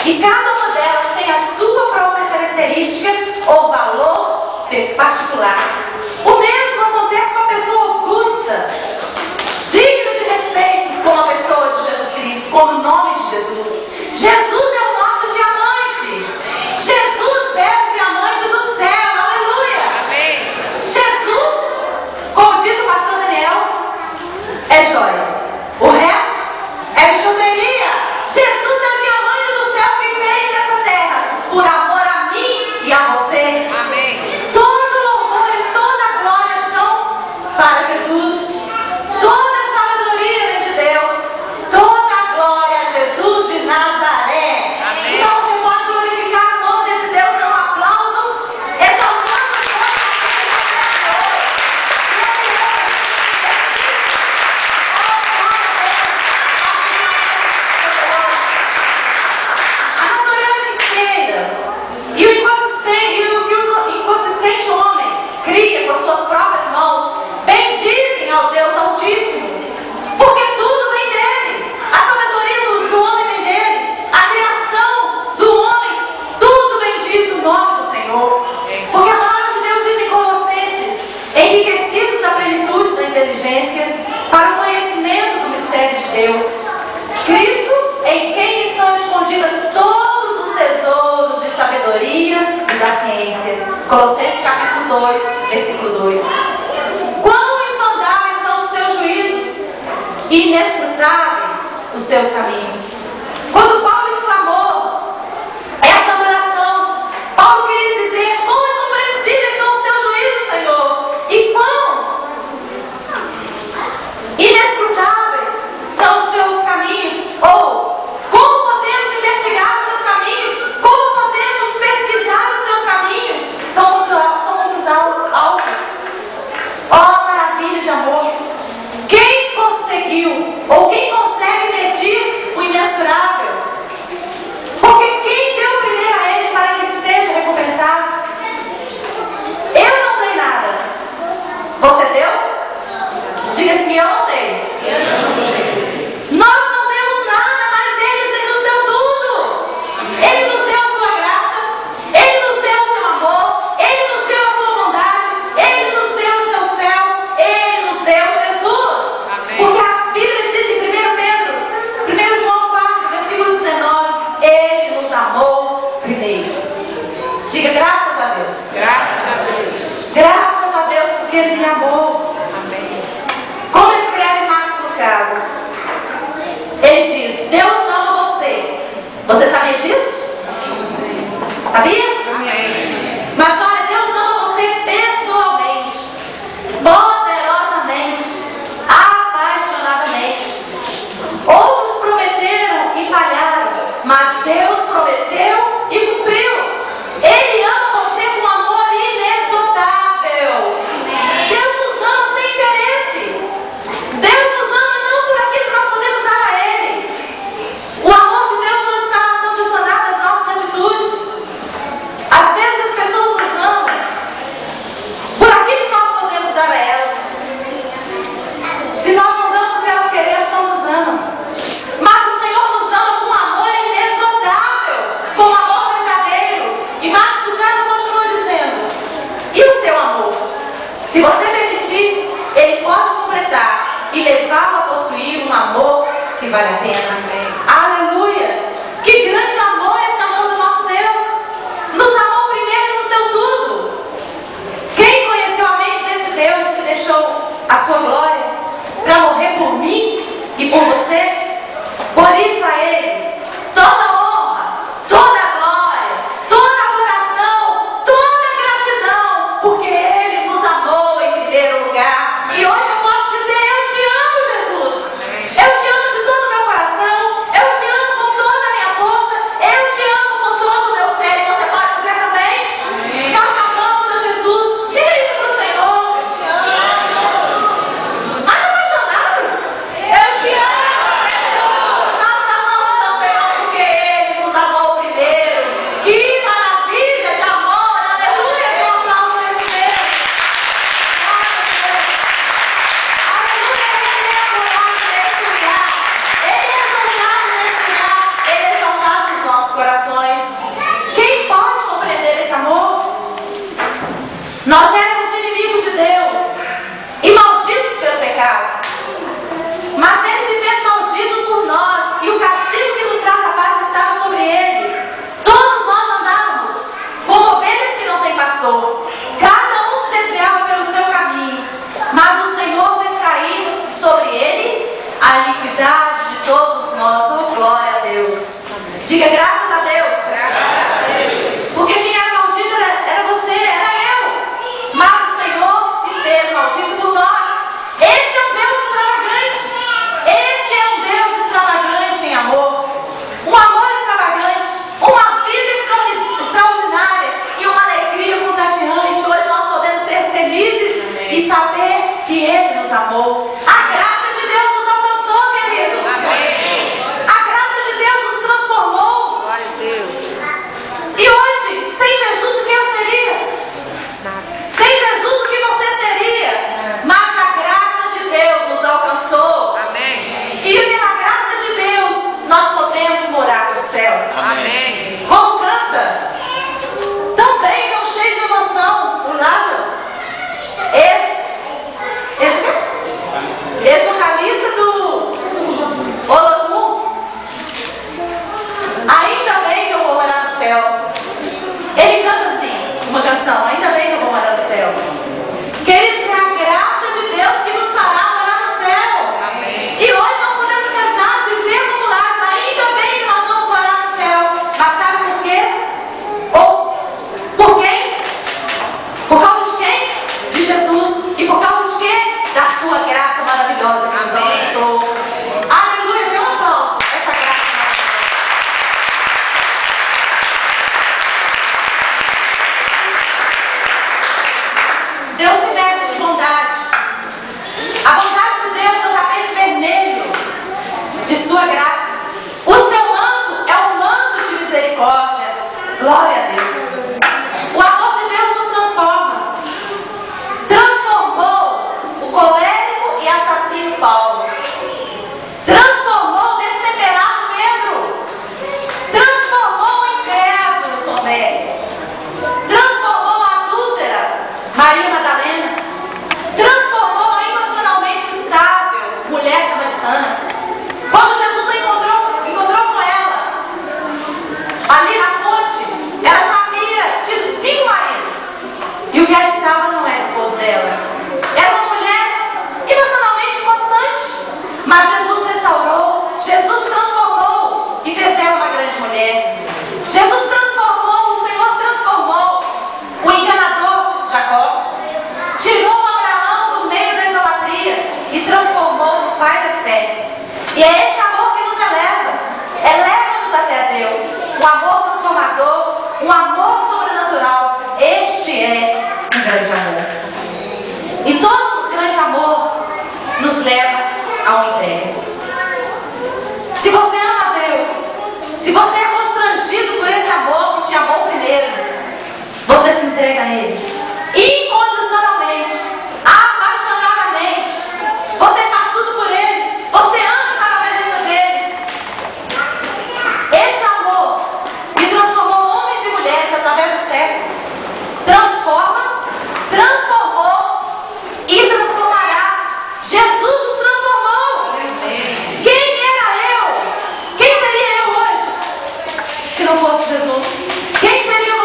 E cada uma delas tem a sua própria característica ou valor particular. O mesmo acontece com a pessoa augusta, digna de respeito, como a pessoa de Jesus Cristo, como o nome de Jesus. Jesus é o nosso diamante. Jesus é o diamante do céu. Aleluia. Amém. Jesus, como diz o pastor Daniel, é joia. O resto é bijuteria. Jesus é o diamante do céu que veio nessa terra por amor a mim e a você. Amém. Todo louvor e toda glória são para Jesus. Toda sabedoria vem de Deus. Toda glória a Jesus de Nazaré. Amém. Então você pode glorificar o nome desse Deus dando um aplauso, exaltando o nome a natureza inteira e o inconsistente homem cria com as suas próprias mãos, bendizem ao Deus Altíssimo, porque tudo vem dele. A sabedoria do homem vem dele, a criação do homem, tudo bendiz o nome do Senhor. Porque a palavra de Deus diz em Colossenses: enriquecidos da plenitude da inteligência, para o conhecimento do mistério de Deus, Cristo, em quem estão escondidos todos os tesouros de sabedoria e da ciência. Colossenses capítulo 2, versículo 2. Quão insondáveis são os teus juízos e inescrutáveis os teus caminhos. Quando Paulo exclamou essa adoração, Paulo queria dizer: quão incompreensíveis são os teus juízos, Senhor, e quão inescrutáveis são os teus caminhos. Ou como podemos investigar os teus caminhos? Como podemos pesquisar os teus caminhos? São muitos altos. Oh, maravilha de amor! Quem conseguiu ou quem consegue medir o imensurável? Porque quem deu primeiro a ele para que ele seja recompensado? Eu não tenho nada. Você deu? Diga assim: eu não tenho. Nós não temos nada, mas ele nos deu tudo. Ele nos deu a sua graça, ele nos deu o seu amor, ele nos deu a sua bondade, ele nos deu o seu céu, ele nos deu Jesus. Amém. Porque a Bíblia diz em 1 João 4, versículo 19: ele nos amou primeiro. Diga: graças a Deus. Graças a Deus. Graças a Deus, porque ele me amou. Amém. Como escreve Max Lucado, ele diz: Deus ama você. Você sabia disso? Sabia? Amém. Mas olha, Deus ama você pessoalmente, poderosamente, apaixonadamente. Outros prometeram e falharam, mas Deus prometeu e cumpriu. Ele ama você com amor inesgotável. Deus nos ama sem interesse. Deus nos ama não por aquilo que nós podemos dar a Ele. O amor de Deus não está condicionado às nossas atitudes. Às vezes as pessoas nos amam por aquilo que nós podemos dar a elas. Se nós não damos o que elas querem, elas não nos amam. Mas o Senhor nos ama com amor inesgotável, com amor verdadeiro. E Marcos Lucado continua dizendo: e o seu amor? Se você permitir, Ele pode completar e levá-lo a possuir um amor que vale a pena. Amém. Aleluia! Que grande amor é esse amor do nosso Deus! Nos amou primeiro e nos deu tudo. Quem conheceu a mente desse Deus que deixou a sua glória para morrer por mim e por você? Por isso a Ele toda honra, toda glória, toda adoração, toda gratidão, porque Ele nos amou em primeiro lugar. E hoje eu posso dizer: eu te amo, Jesus. Eu te amo de todo o meu coração, eu te amo com toda a minha força, eu te amo com todo o meu ser. E você pode dizer também: nós amamos a Jesus. Diga isso para o Senhor. Deus. Diga graças a Deus. Porque quem era maldito era você, era eu. Mas o Senhor se fez maldito por nós. Este é um Deus extravagante. Este é um Deus extravagante em amor. Um amor extravagante. Uma vida extraordinária. E uma alegria contagiante. Hoje nós podemos ser felizes e saber que Ele nos amou. A graça de Deus nos alcançou, queridos. A graça de Deus nos transformou. Glória a Deus. E hoje, sem Jesus, o que eu seria? Sem Jesus, o que você seria? Mas a graça de Deus nos alcançou. Amém. E pela graça de Deus, nós podemos morar no céu. Amém. Como canta? Tão bem, tão cheio de emoção. O Lázaro, ex-vocalista do Olodum. Ainda bem que eu vou morar no céu. Ele canta assim, uma canção, ainda bem que eu vou morar no céu. Queridos, é a graça de Deus que nos fará morar no céu. Amém. E hoje nós podemos cantar, dizer como Lázaro, ainda bem que nós vamos morar no céu. Mas sabe por quê? Ou por quem? Por causa de quem? De Jesus. E por causa de quê? Da sua graça maravilhosa que nos Amém. alcançou. Aleluia, dê um aplauso. Essa graça maravilhosa. Deus se veste de bondade. A bondade de Deus é o tapete vermelho de sua graça. O seu manto é um manto de misericórdia. Glória a Deus. O amor de Deus nos transforma. Transformou o colérico e assassino Paulo. Transformou o destemperado Pedro. Transformou o incrédulo Tomé. Transformou a adúltera Maria Madalena. Transformou a emocionalmente estável mulher samaritana. Quando Jesus encontrou com ela, ali na fonte, ela já havia tido 5 maridos. E o que ela estava não era esposo dela. Era uma mulher emocionalmente constante. Mas Jesus restaurou, Jesus transformou e fez dela uma grande mulher. Jesus transformou, o Senhor transformou o enganador Jacó. Tirou Abraão do meio da idolatria e transformou no pai da fé. E é este amor que nos eleva. Eleva-nos até a Deus. Um amor transformador, um amor sobrenatural. Este é um grande amor. E todo grande amor nos leva a uma entrega. Se você ama a Deus, se você é constrangido por esse amor que te amou primeiro, você se entrega a Ele incondicionalmente, apaixonadamente. Você faz tudo por Ele. Você ama estar na presença dEle. Este amor que transformou homens e mulheres através dos séculos transformou e transformará. Jesus nos transformou. Quem era eu? Quem seria eu hoje se não fosse Jesus? Quem seria